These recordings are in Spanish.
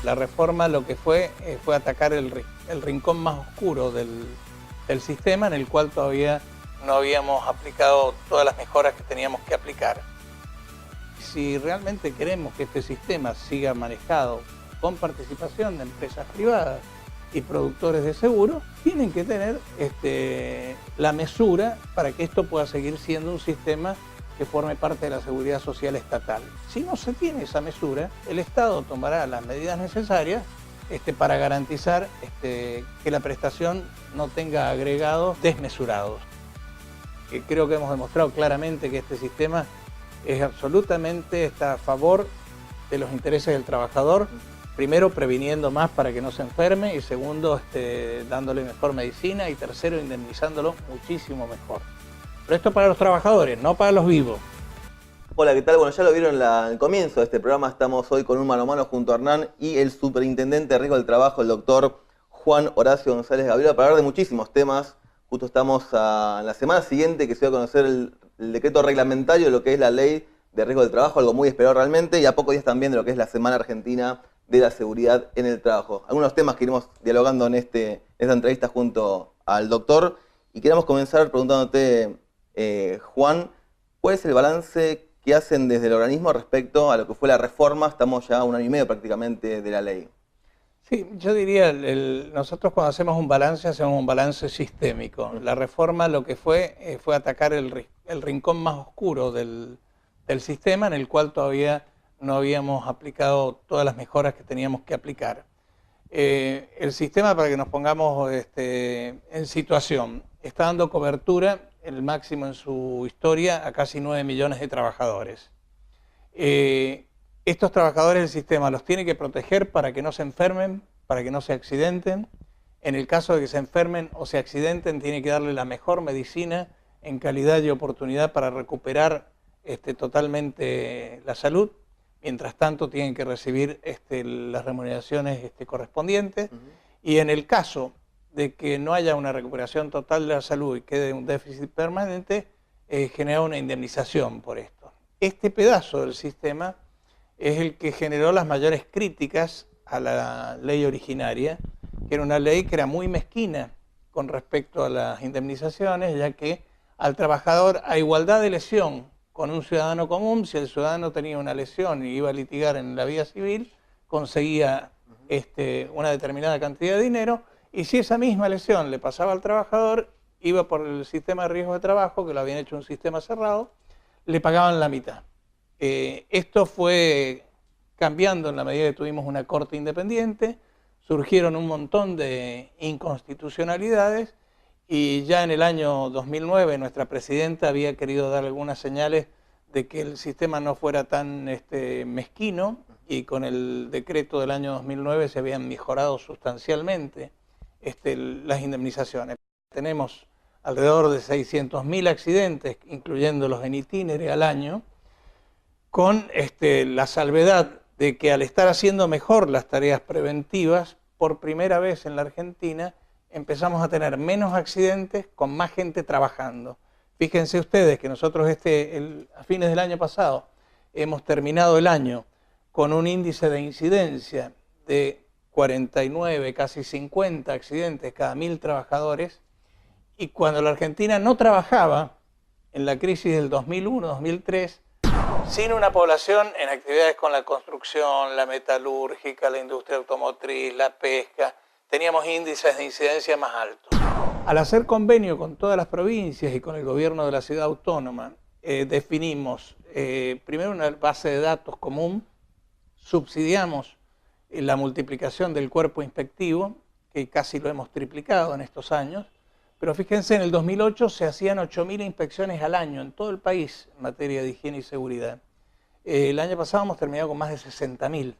La reforma lo que fue atacar el rincón más oscuro del sistema, en el cual todavía no habíamos aplicado todas las mejoras que teníamos que aplicar. Si realmente queremos que este sistema siga manejado con participación de empresas privadas y productores de seguros, tienen que tener la mesura para que esto pueda seguir siendo un sistema que forme parte de la seguridad social estatal. Si no se tiene esa mesura, el Estado tomará las medidas necesarias para garantizar que la prestación no tenga agregados desmesurados. Creo que hemos demostrado claramente que este sistema está a favor de los intereses del trabajador, primero previniendo más para que no se enferme, y segundo dándole mejor medicina, y tercero indemnizándolo muchísimo mejor. Pero esto para los trabajadores, no para los vivos. Hola, ¿qué tal? Bueno, ya lo vieron al comienzo de este programa. Estamos hoy con un mano a mano junto a Hernán y el superintendente de riesgo del trabajo, el doctor Juan Horacio González Gabriela, para hablar de muchísimos temas. Justo estamos en la semana siguiente que se va a conocer el decreto reglamentario de lo que es la ley de riesgo del trabajo, algo muy esperado realmente, y a pocos días también de lo que es la Semana Argentina de la Seguridad en el Trabajo. Algunos temas que iremos dialogando en esta entrevista junto al doctor, y queremos comenzar preguntándote, Juan, ¿cuál es el balance que hacen desde el organismo respecto a lo que fue la reforma? Estamos ya 1 año y medio prácticamente de la ley. Sí, yo diría, nosotros cuando hacemos un balance sistémico. La reforma lo que fue atacar el rincón más oscuro del sistema, en el cual todavía no habíamos aplicado todas las mejoras que teníamos que aplicar. El sistema, para que nos pongamos en situación, está dando cobertura, el máximo en su historia, a casi 9 millones de trabajadores. Estos trabajadores del sistema los tiene que proteger para que no se enfermen, para que no se accidenten. En el caso de que se enfermen o se accidenten, tiene que darle la mejor medicina en calidad y oportunidad para recuperar totalmente la salud. Mientras tanto, tienen que recibir las remuneraciones correspondientes. Y en el caso de que no haya una recuperación total de la salud y quede un déficit permanente, genera una indemnización por esto. Este pedazo del sistema es el que generó las mayores críticas a la ley originaria, que era una ley que era muy mezquina con respecto a las indemnizaciones, ya que al trabajador, a igualdad de lesión con un ciudadano común, si el ciudadano tenía una lesión y iba a litigar en la vía civil, conseguía una determinada cantidad de dinero, y si esa misma lesión le pasaba al trabajador, iba por el sistema de riesgo de trabajo, que lo habían hecho un sistema cerrado, le pagaban la mitad. Esto fue cambiando en la medida que tuvimos una corte independiente, surgieron un montón de inconstitucionalidades, y ya en el año 2009 nuestra presidenta había querido dar algunas señales de que el sistema no fuera tan mezquino, y con el decreto del año 2009 se habían mejorado sustancialmente las indemnizaciones. Tenemos alrededor de 600.000 accidentes, incluyéndolos en itinere al año, con la salvedad de que al estar haciendo mejor las tareas preventivas, por primera vez en la Argentina empezamos a tener menos accidentes con más gente trabajando. Fíjense ustedes que nosotros a fines del año pasado hemos terminado el año con un índice de incidencia de 49, casi 50 accidentes cada 1.000 trabajadores, y cuando la Argentina no trabajaba en la crisis del 2001-2003, sin una población en actividades con la construcción, la metalúrgica, la industria automotriz, la pesca, teníamos índices de incidencia más altos. Al hacer convenio con todas las provincias y con el gobierno de la ciudad autónoma, definimos primero una base de datos común, subsidiamos la multiplicación del cuerpo inspectivo, que casi lo hemos triplicado en estos años, pero fíjense, en el 2008 se hacían 8.000 inspecciones al año en todo el país en materia de higiene y seguridad. El año pasado hemos terminado con más de 60.000.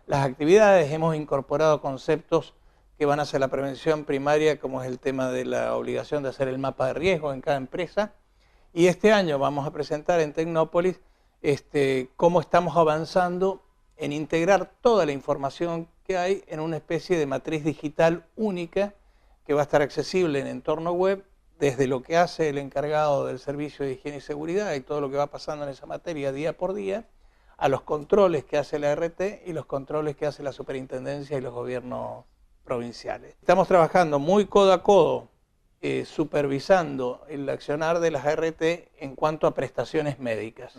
Las actividades, hemos incorporado conceptos que van hacia la prevención primaria, como es el tema de la obligación de hacer el mapa de riesgo en cada empresa, y este año vamos a presentar en Tecnópolis cómo estamos avanzando en integrar toda la información que hay en una especie de matriz digital única que va a estar accesible en entorno web, desde lo que hace el encargado del servicio de higiene y seguridad y todo lo que va pasando en esa materia día por día, a los controles que hace la RT y los controles que hace la superintendencia y los gobiernos provinciales. Estamos trabajando muy codo a codo, supervisando el accionar de las ART en cuanto a prestaciones médicas.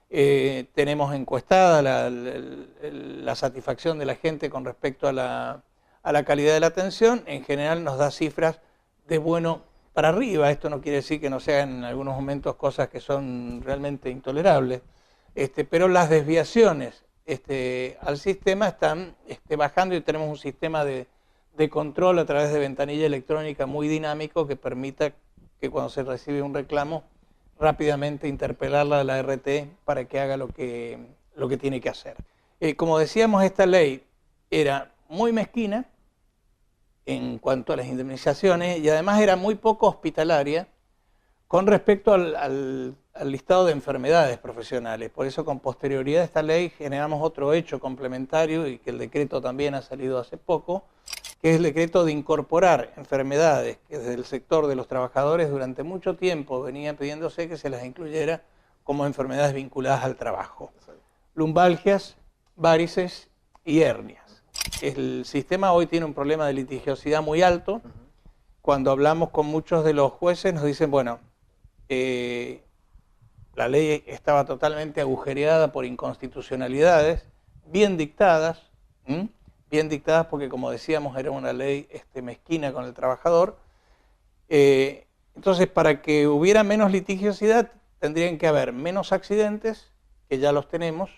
Tenemos encuestada la satisfacción de la gente con respecto a la calidad de la atención. En general nos da cifras de bueno para arriba. Esto no quiere decir que no sean en algunos momentos cosas que son realmente intolerables, pero las desviaciones al sistema están bajando, y tenemos un sistema de control a través de ventanilla electrónica muy dinámico que permita que cuando se recibe un reclamo rápidamente interpelarla a la RT para que haga lo que tiene que hacer. Como decíamos, esta ley era muy mezquina en cuanto a las indemnizaciones y además era muy poco hospitalaria con respecto al listado de enfermedades profesionales. Por eso, con posterioridad a esta ley, generamos otro hecho complementario, y que el decreto también ha salido hace poco, que es el decreto de incorporar enfermedades que desde el sector de los trabajadores durante mucho tiempo venía pidiéndose que se las incluyera como enfermedades vinculadas al trabajo. Lumbalgias, varices y hernias. El sistema hoy tiene un problema de litigiosidad muy alto. Cuando hablamos con muchos de los jueces nos dicen, bueno, la ley estaba totalmente agujereada por inconstitucionalidades, bien dictadas, porque, como decíamos, era una ley mezquina con el trabajador. Entonces, para que hubiera menos litigiosidad, tendrían que haber menos accidentes, que ya los tenemos,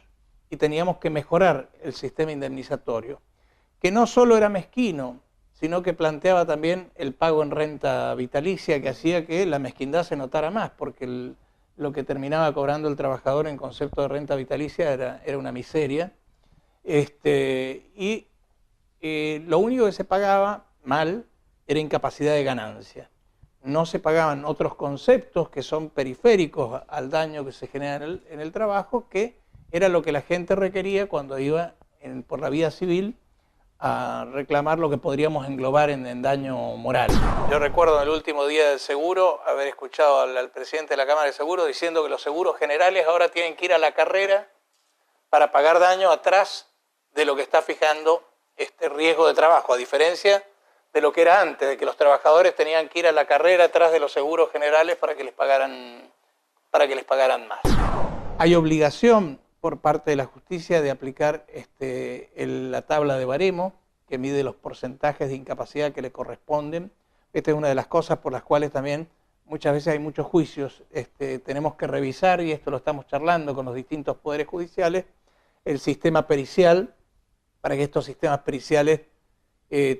y teníamos que mejorar el sistema indemnizatorio, que no solo era mezquino, sino que planteaba también el pago en renta vitalicia, que hacía que la mezquindad se notara más, porque lo que terminaba cobrando el trabajador en concepto de renta vitalicia era una miseria. Lo único que se pagaba mal era incapacidad de ganancia. No se pagaban otros conceptos que son periféricos al daño que se genera en el trabajo, que era lo que la gente requería cuando iba por la vía civil a reclamar lo que podríamos englobar en daño moral. Yo recuerdo en el último día del seguro haber escuchado al presidente de la Cámara de Seguros diciendo que los seguros generales ahora tienen que ir a la carrera para pagar daño atrás de lo que está fijando este riesgo de trabajo, a diferencia de lo que era antes, de que los trabajadores tenían que ir a la carrera atrás de los seguros generales para que les pagaran más. Hay obligación por parte de la justicia de aplicar la tabla de baremo, que mide los porcentajes de incapacidad que le corresponden. Esta es una de las cosas por las cuales también muchas veces hay muchos juicios. Tenemos que revisar, y esto lo estamos charlando con los distintos poderes judiciales, el sistema pericial, para que estos sistemas periciales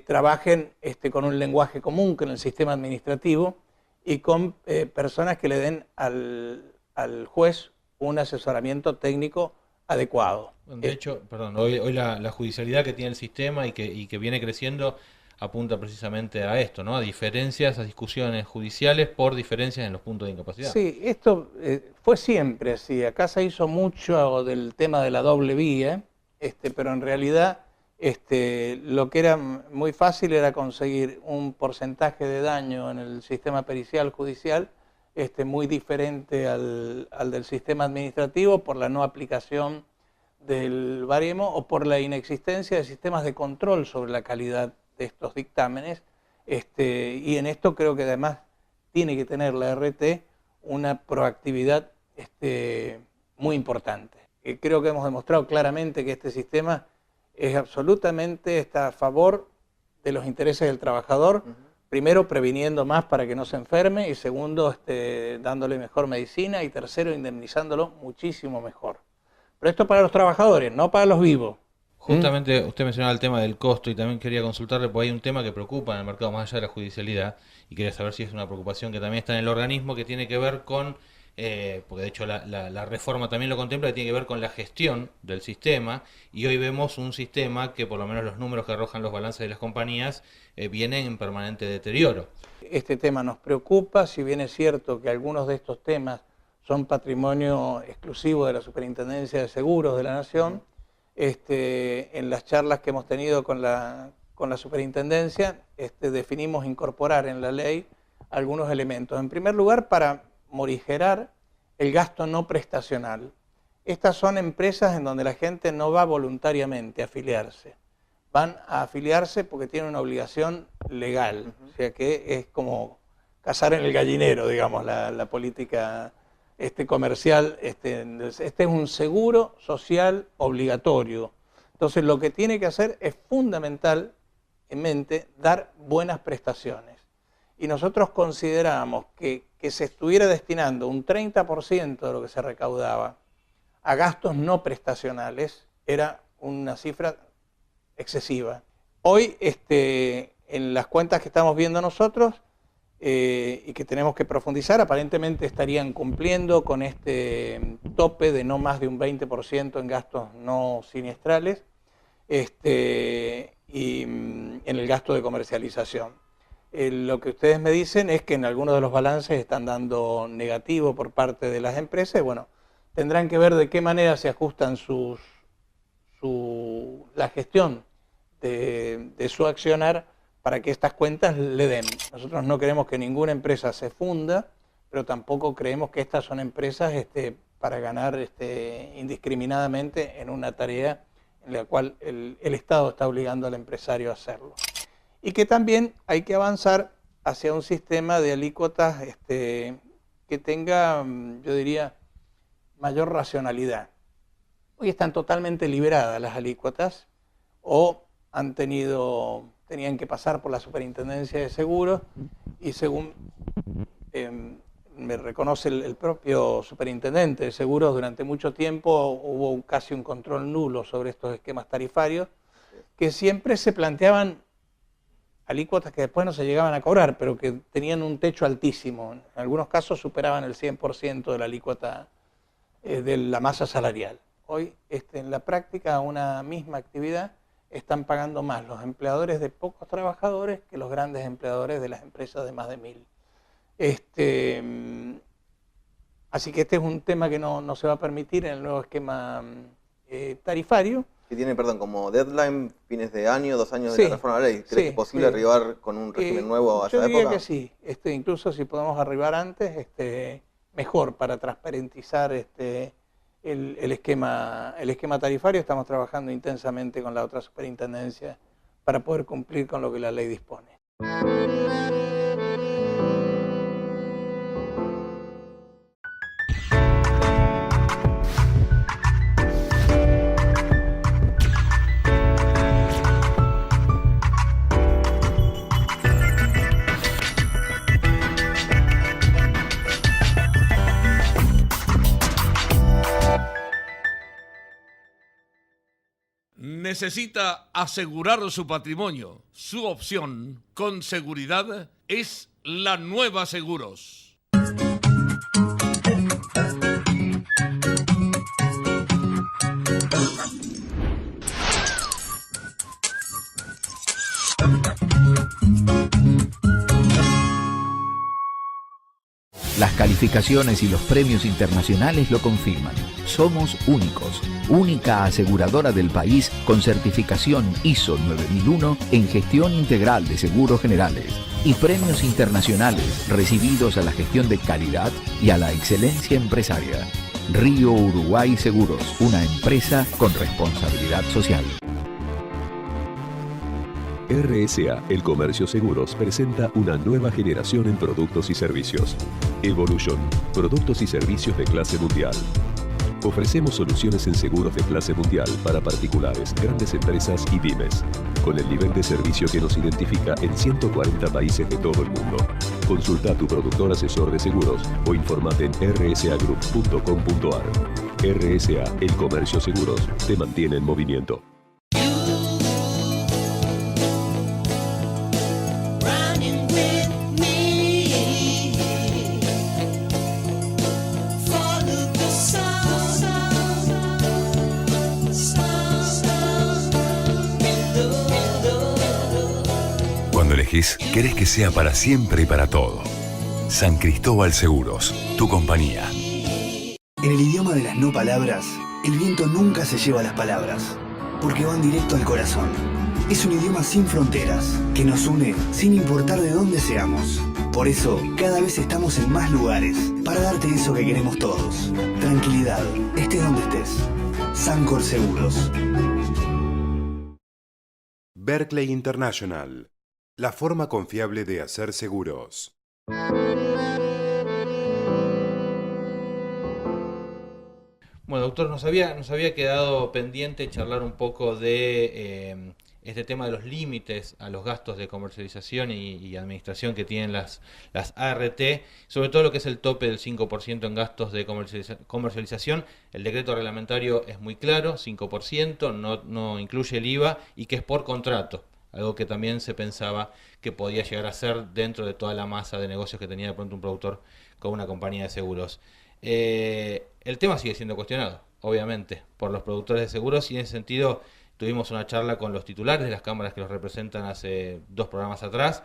trabajen con un lenguaje común con el sistema administrativo y con personas que le den al juez un asesoramiento técnico adecuado. De hecho, perdón, hoy la judicialidad que tiene el sistema y que viene creciendo apunta precisamente a esto, ¿no? A diferencias, a discusiones judiciales por diferencias en los puntos de incapacidad. Sí, esto fue siempre así. Acá se hizo mucho del tema de la doble vía, pero en realidad lo que era muy fácil era conseguir un porcentaje de daño en el sistema pericial judicial muy diferente al del sistema administrativo, por la no aplicación del baremo o por la inexistencia de sistemas de control sobre la calidad de estos dictámenes. Y en esto creo que además tiene que tener la RT una proactividad muy importante. Creo que hemos demostrado claramente que este sistema está a favor de los intereses del trabajador. Primero, previniendo más para que no se enferme, y segundo, dándole mejor medicina, y tercero, indemnizándolo muchísimo mejor. Pero esto para los trabajadores, no para los vivos. Justamente usted mencionaba el tema del costo, y también quería consultarle, porque hay un tema que preocupa en el mercado más allá de la judicialidad, y quería saber si es una preocupación que también está en el organismo, que tiene que ver con, porque de hecho la reforma también lo contempla, que tiene que ver con la gestión del sistema, y hoy vemos un sistema que, por lo menos los números que arrojan los balances de las compañías, vienen en permanente deterioro. Este tema nos preocupa, si bien es cierto que algunos de estos temas son patrimonio exclusivo de la Superintendencia de Seguros de la Nación. En las charlas que hemos tenido con la Superintendencia, definimos incorporar en la ley algunos elementos. En primer lugar, para morigerar el gasto no prestacional. Estas son empresas en donde la gente no va voluntariamente a afiliarse. Van a afiliarse porque tienen una obligación legal. O sea que es como cazar en el gallinero, digamos, la política comercial. Este es un seguro social obligatorio. Entonces lo que tiene que hacer es fundamentalmente dar buenas prestaciones. Y nosotros consideramos que se estuviera destinando un 30% de lo que se recaudaba a gastos no prestacionales era una cifra excesiva. Hoy, en las cuentas que estamos viendo nosotros y que tenemos que profundizar, aparentemente estarían cumpliendo con este tope de no más de un 20% en gastos no siniestrales y en el gasto de comercialización. Lo que ustedes me dicen es que en algunos de los balances están dando negativo por parte de las empresas. Y bueno, tendrán que ver de qué manera se ajustan la gestión de su accionar para que estas cuentas le den. Nosotros no queremos que ninguna empresa se funda, pero tampoco creemos que estas son empresas para ganar indiscriminadamente en una tarea en la cual el Estado está obligando al empresario a hacerlo. Y que también hay que avanzar hacia un sistema de alícuotas que tenga, yo diría, mayor racionalidad. Hoy están totalmente liberadas las alícuotas o tenían que pasar por la Superintendencia de Seguros y según me reconoce el propio Superintendente de Seguros, durante mucho tiempo hubo casi un control nulo sobre estos esquemas tarifarios que siempre se planteaban alícuotas que después no se llegaban a cobrar, pero que tenían un techo altísimo. En algunos casos superaban el 100% de la alícuota de la masa salarial. Hoy, en la práctica, una misma actividad están pagando más los empleadores de pocos trabajadores que los grandes empleadores de las empresas de más de 1000. Así que este es un tema que no se va a permitir en el nuevo esquema tarifario. Que tiene, perdón, como deadline fines de año, 2 años de la reforma de la ley. ¿Crees que es posible arribar con un régimen nuevo a esa época? Yo diría que sí. Incluso si podemos arribar antes, mejor para transparentizar el esquema tarifario. Estamos trabajando intensamente con la otra superintendencia para poder cumplir con lo que la ley dispone. Necesita asegurar su patrimonio. Su opción, con seguridad, es La Nueva Seguros. Las calificaciones y los premios internacionales lo confirman. Somos únicos, única aseguradora del país con certificación ISO 9001 en gestión integral de seguros generales y premios internacionales recibidos a la gestión de calidad y a la excelencia empresaria. Río Uruguay Seguros, una empresa con responsabilidad social. RSA, el Comercio Seguros, presenta una nueva generación en productos y servicios. Evolution, productos y servicios de clase mundial. Ofrecemos soluciones en seguros de clase mundial para particulares, grandes empresas y pymes, con el nivel de servicio que nos identifica en 140 países de todo el mundo. Consulta a tu productor asesor de seguros o informate en rsagroup.com.ar. RSA, el Comercio Seguros, te mantiene en movimiento. Querés que sea para siempre y para todo. San Cristóbal Seguros, tu compañía. En el idioma de las no palabras, el viento nunca se lleva las palabras, porque van directo al corazón. Es un idioma sin fronteras, que nos une sin importar de dónde seamos. Por eso, cada vez estamos en más lugares para darte eso que queremos todos. Tranquilidad, estés donde estés. Sancor Seguros. Berkeley International, la forma confiable de hacer seguros. Bueno, doctor, nos había quedado pendiente charlar un poco de este tema de los límites a los gastos de comercialización y administración que tienen las ART, sobre todo lo que es el tope del 5% en gastos de comercialización. El decreto reglamentario es muy claro, 5%, no incluye el IVA y que es por contrato, algo que también se pensaba que podía llegar a ser dentro de toda la masa de negocios que tenía de pronto un productor con una compañía de seguros. El tema sigue siendo cuestionado, obviamente, por los productores de seguros, y en ese sentido tuvimos una charla con los titulares de las cámaras que los representan hace 2 programas atrás.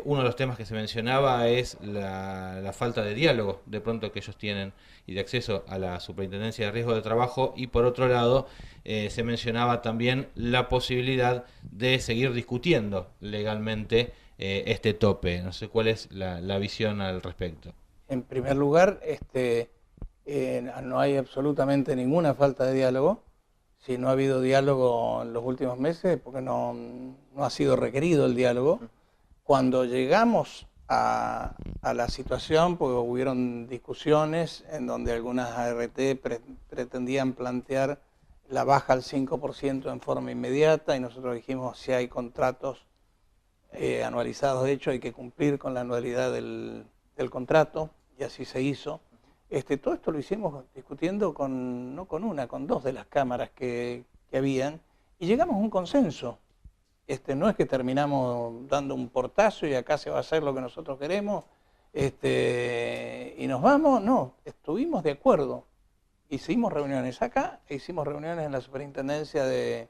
Uno de los temas que se mencionaba es la falta de diálogo de pronto que ellos tienen y de acceso a la Superintendencia de Riesgo de Trabajo, y por otro lado se mencionaba también la posibilidad de seguir discutiendo legalmente este tope. No sé cuál es la visión al respecto. En primer lugar, no hay absolutamente ninguna falta de diálogo. Si no ha habido diálogo en los últimos meses, porque no ha sido requerido el diálogo. Cuando llegamos a la situación, porque hubieron discusiones en donde algunas ART pretendían plantear la baja al 5% en forma inmediata, y nosotros dijimos, si hay contratos anualizados, de hecho hay que cumplir con la anualidad del contrato, y así se hizo. Todo esto lo hicimos discutiendo no con una, con 2 de las cámaras que habían, y llegamos a un consenso. No es que terminamos dando un portazo y acá se va a hacer lo que nosotros queremos y nos vamos. No, estuvimos de acuerdo. Hicimos reuniones acá e hicimos reuniones en la Superintendencia de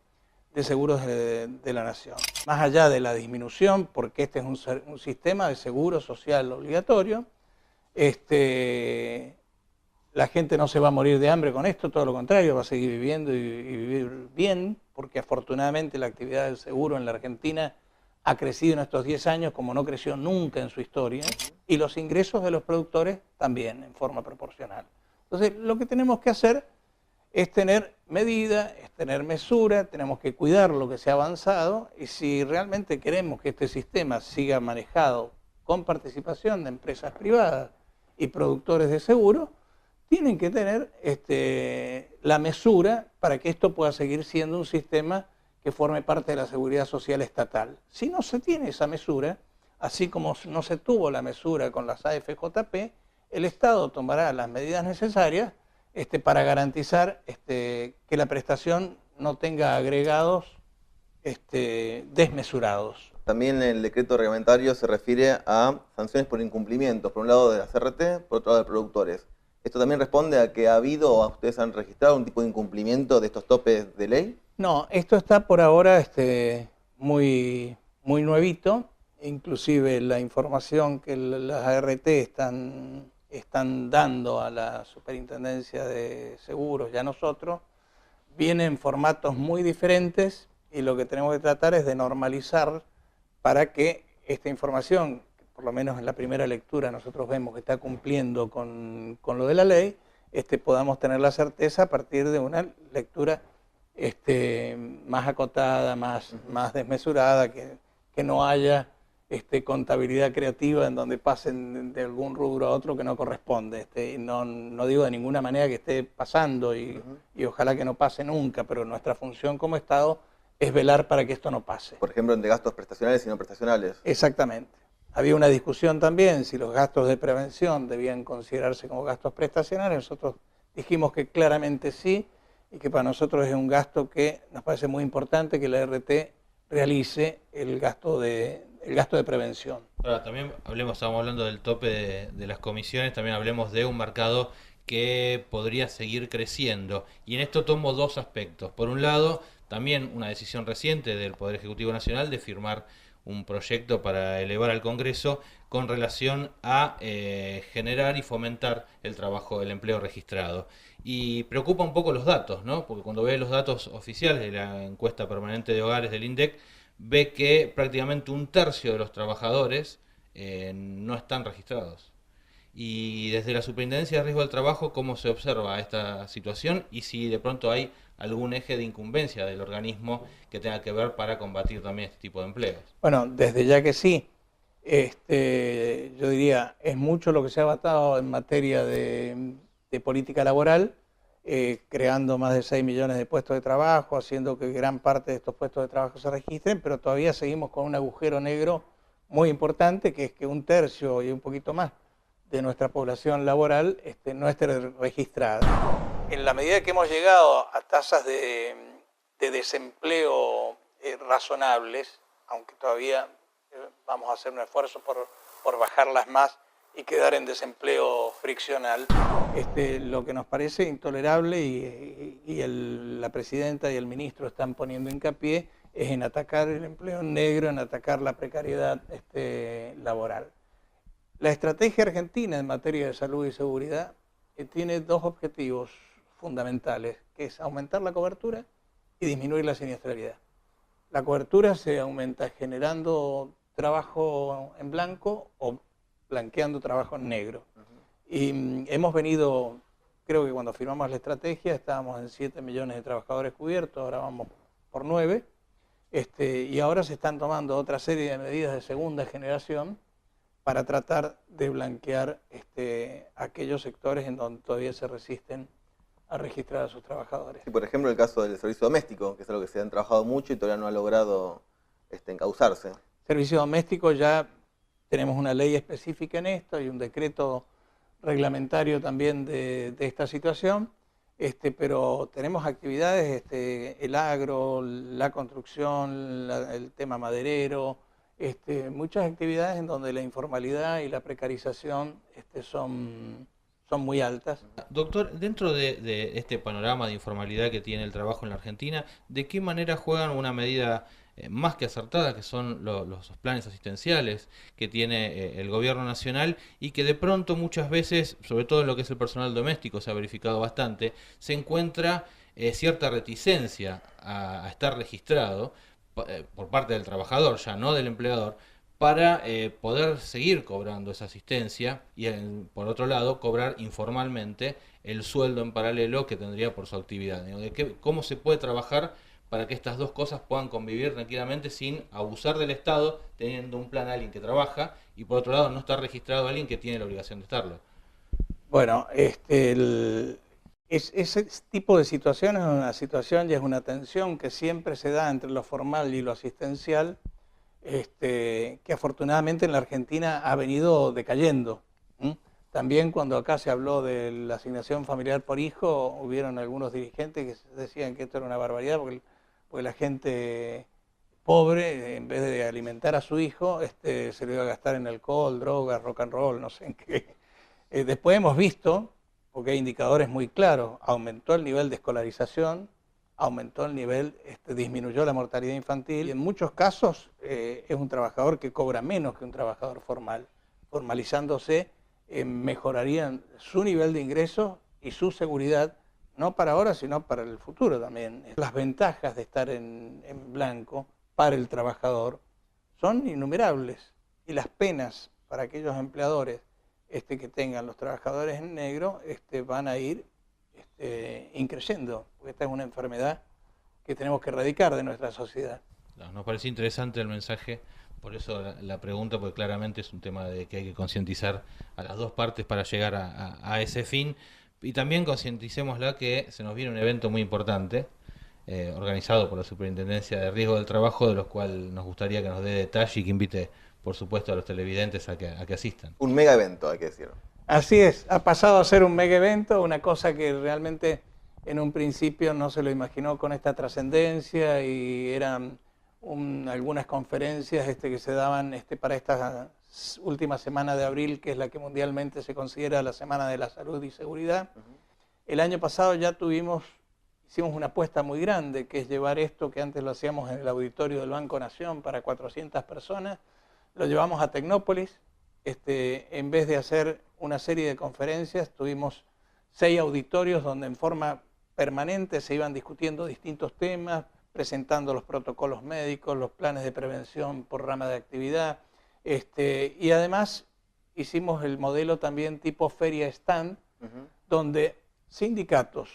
Seguros de la Nación. Más allá de la disminución, porque este es un sistema de seguro social obligatorio, la gente no se va a morir de hambre con esto, todo lo contrario, va a seguir viviendo y vivir bien, porque afortunadamente la actividad del seguro en la Argentina ha crecido en estos 10 años como no creció nunca en su historia, y los ingresos de los productores también en forma proporcional. Entonces, lo que tenemos que hacer es tener medida, es tener mesura, tenemos que cuidar lo que se ha avanzado, y si realmente queremos que este sistema siga manejado con participación de empresas privadas y productores de seguro, tienen que tener la mesura para que esto pueda seguir siendo un sistema que forme parte de la seguridad social estatal. Si no se tiene esa mesura, así como no se tuvo la mesura con las AFJP, el Estado tomará las medidas necesarias para garantizar que la prestación no tenga agregados desmesurados. También el decreto reglamentario se refiere a sanciones por incumplimientos, por un lado de las RT, por otro lado de productores. ¿Esto también responde a que ha habido o ustedes han registrado un tipo de incumplimiento de estos topes de ley? No, esto está por ahora muy nuevito. Inclusive la información que las ART están dando a la Superintendencia de Seguros y a nosotros viene en formatos muy diferentes, y lo que tenemos que tratar es de normalizar para que esta información, por lo menos en la primera lectura nosotros vemos que está cumpliendo con lo de la ley, podamos tener la certeza a partir de una lectura más acotada, más desmesurada, que no haya contabilidad creativa en donde pasen de algún rubro a otro que no corresponde. No digo de ninguna manera que esté pasando y ojalá que no pase nunca, pero nuestra función como Estado es velar para que esto no pase. Por ejemplo, entre gastos prestacionales y no prestacionales. Exactamente. Había una discusión también si los gastos de prevención debían considerarse como gastos prestacionales. Nosotros dijimos que claramente sí, y que para nosotros es un gasto que nos parece muy importante que la RT realice el gasto de prevención. Ahora, también estamos hablando del tope de las comisiones, también hablemos de un mercado que podría seguir creciendo. Y en esto tomo 2 aspectos. Por un lado, también una decisión reciente del Poder Ejecutivo Nacional de firmar un proyecto para elevar al Congreso con relación a generar y fomentar el trabajo, el empleo registrado. Y preocupa un poco los datos, ¿no? Porque cuando ve los datos oficiales de la encuesta permanente de hogares del INDEC, ve que prácticamente 1/3 de los trabajadores no están registrados. Y desde la Superintendencia de Riesgo del Trabajo, ¿cómo se observa esta situación? Y si de pronto hay algún eje de incumbencia del organismo que tenga que ver para combatir también este tipo de empleos. Bueno, desde ya que sí. Yo diría, es mucho lo que se ha avanzado en materia de política laboral, creando más de 6 millones de puestos de trabajo, haciendo que gran parte de estos puestos de trabajo se registren, pero todavía seguimos con un agujero negro muy importante, que es que 1/3 y un poquito más de nuestra población laboral no esté registrada. En la medida que hemos llegado a tasas de desempleo razonables, aunque todavía vamos a hacer un esfuerzo por bajarlas más y quedar en desempleo friccional, lo que nos parece intolerable y la presidenta y el ministro están poniendo hincapié es en atacar el empleo negro, en atacar la precariedad laboral. La estrategia argentina en materia de salud y seguridad tiene dos objetivos fundamentales, que es aumentar la cobertura y disminuir la siniestralidad. La cobertura se aumenta generando trabajo en blanco o blanqueando trabajo en negro. Y hemos venido, creo que cuando firmamos la estrategia estábamos en 7 millones de trabajadores cubiertos, ahora vamos por 9, y ahora se están tomando otra serie de medidas de segunda generación para tratar de blanquear aquellos sectores en donde todavía se resisten a registrar a sus trabajadores. Sí, por ejemplo, el caso del servicio doméstico, que es algo que se han trabajado mucho y todavía no ha logrado encauzarse. Servicio doméstico, ya tenemos una ley específica en esto y un decreto reglamentario también de esta situación, pero tenemos actividades, el agro, la construcción, el tema maderero, muchas actividades en donde la informalidad y la precarización son muy altas. Doctor, dentro de este panorama de informalidad que tiene el trabajo en la Argentina, ¿de qué manera juegan una medida más que acertada, que son los planes asistenciales que tiene el gobierno nacional y que de pronto muchas veces, sobre todo en lo que es el personal doméstico, se ha verificado bastante, se encuentra cierta reticencia a estar registrado por parte del trabajador, ya no del empleador, para poder seguir cobrando esa asistencia y por otro lado cobrar informalmente el sueldo en paralelo que tendría por su actividad? ¿Cómo se puede trabajar para que estas dos cosas puedan convivir tranquilamente sin abusar del Estado, teniendo un plan a alguien que trabaja y por otro lado no estar registrado a alguien que tiene la obligación de estarlo? Bueno, ese tipo de situación es una situación y es una tensión que siempre se da entre lo formal y lo asistencial, que afortunadamente en la Argentina ha venido decayendo. También cuando acá se habló de la asignación familiar por hijo, hubieron algunos dirigentes que decían que esto era una barbaridad porque la gente pobre, en vez de alimentar a su hijo, se lo iba a gastar en alcohol, drogas, rock and roll, no sé en qué. Después hemos visto, porque hay indicadores muy claros, aumentó el nivel de escolarización, aumentó el nivel, disminuyó la mortalidad infantil y en muchos casos es un trabajador que cobra menos que un trabajador formal. Formalizándose mejorarían su nivel de ingresos y su seguridad, no para ahora sino para el futuro también. Las ventajas de estar en blanco para el trabajador son innumerables y las penas para aquellos empleadores que tengan los trabajadores en negro van a ir increciendo, porque esta es una enfermedad que tenemos que erradicar de nuestra sociedad. Nos parece interesante el mensaje, por eso la pregunta, porque claramente es un tema de que hay que concientizar a las dos partes para llegar a ese fin, y también concienticémosla que se nos viene un evento muy importante, organizado por la Superintendencia de Riesgo del Trabajo, de los cuales nos gustaría que nos dé detalle y que invite, por supuesto, a los televidentes a que asistan. Un mega evento, hay que decirlo. Así es, ha pasado a ser un mega evento, una cosa que realmente en un principio no se lo imaginó con esta trascendencia y eran algunas conferencias que se daban para esta última semana de abril, que es la que mundialmente se considera la Semana de la Salud y Seguridad. El año pasado ya hicimos una apuesta muy grande, que es llevar esto que antes lo hacíamos en el auditorio del Banco Nación para 400 personas, lo llevamos a Tecnópolis. En vez de hacer una serie de conferencias, tuvimos 6 auditorios donde en forma permanente se iban discutiendo distintos temas, presentando los protocolos médicos, los planes de prevención por rama de actividad, Y además hicimos el modelo también tipo feria stand, donde sindicatos,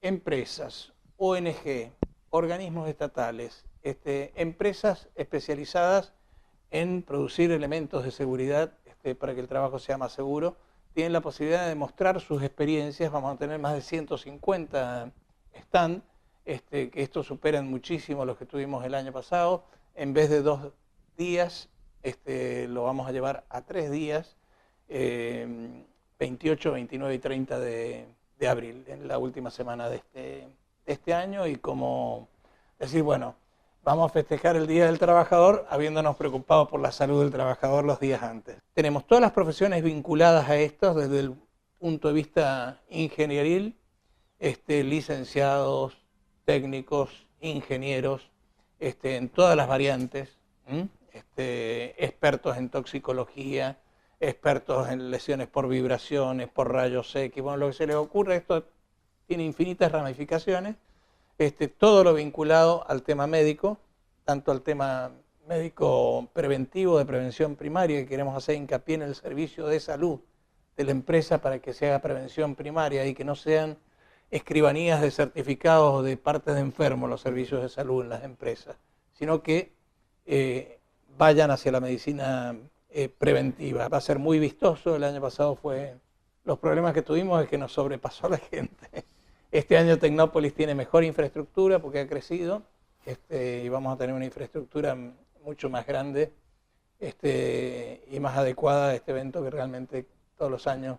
empresas, ONG, organismos estatales, empresas especializadas en producir elementos de seguridad para que el trabajo sea más seguro, tienen la posibilidad de mostrar sus experiencias. Vamos a tener más de 150 stand, que estos superan muchísimo los que tuvimos el año pasado. En vez de 2 días, lo vamos a llevar a 3 días, 28, 29 y 30 de abril, en la última semana de este año, y como decir, bueno, vamos a festejar el Día del Trabajador habiéndonos preocupado por la salud del trabajador los días antes. Tenemos todas las profesiones vinculadas a esto desde el punto de vista ingenieril, licenciados, técnicos, ingenieros, en todas las variantes, expertos en toxicología, expertos en lesiones por vibraciones, por rayos X, bueno, lo que se les ocurre. Esto tiene infinitas ramificaciones, todo lo vinculado al tema médico, tanto al tema médico preventivo, de prevención primaria, que queremos hacer hincapié en el servicio de salud de la empresa para que se haga prevención primaria y que no sean escribanías de certificados de partes de enfermos los servicios de salud en las empresas, sino que vayan hacia la medicina preventiva. Va a ser muy vistoso. El año pasado los problemas que tuvimos es que nos sobrepasó la gente. Este año Tecnópolis tiene mejor infraestructura porque ha crecido, y vamos a tener una infraestructura mucho más grande y más adecuada a este evento, que realmente todos los años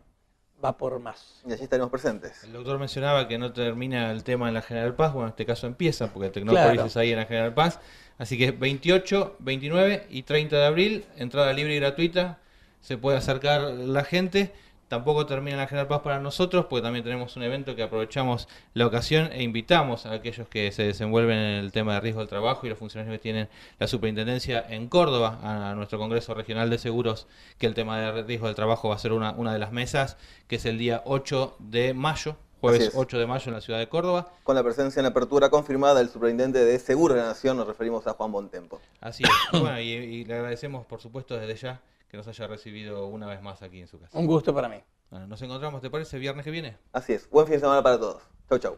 va por más. Y allí estaremos presentes. El doctor mencionaba que no termina el tema en la General Paz. Bueno, en este caso empieza, porque Tecnópolis claro, es ahí en la General Paz. Así que 28, 29 y 30 de abril, entrada libre y gratuita, se puede acercar la gente. Tampoco termina la General Paz para nosotros, porque también tenemos un evento que aprovechamos la ocasión e invitamos a aquellos que se desenvuelven en el tema de riesgo del trabajo y los funcionarios que tienen la superintendencia en Córdoba, a nuestro Congreso Regional de Seguros, que el tema de riesgo del trabajo va a ser una de las mesas, que es el día 8 de mayo, jueves 8 de mayo en la ciudad de Córdoba. Con la presencia en apertura confirmada del superintendente de Seguros de la Nación, nos referimos a Juan Bontempo. Así es. Bueno, y le agradecemos, por supuesto, desde ya, que nos haya recibido una vez más aquí en su casa. Un gusto para mí. Bueno, nos encontramos, ¿te parece, viernes que viene? Así es. Buen fin de semana para todos. Chau, chau.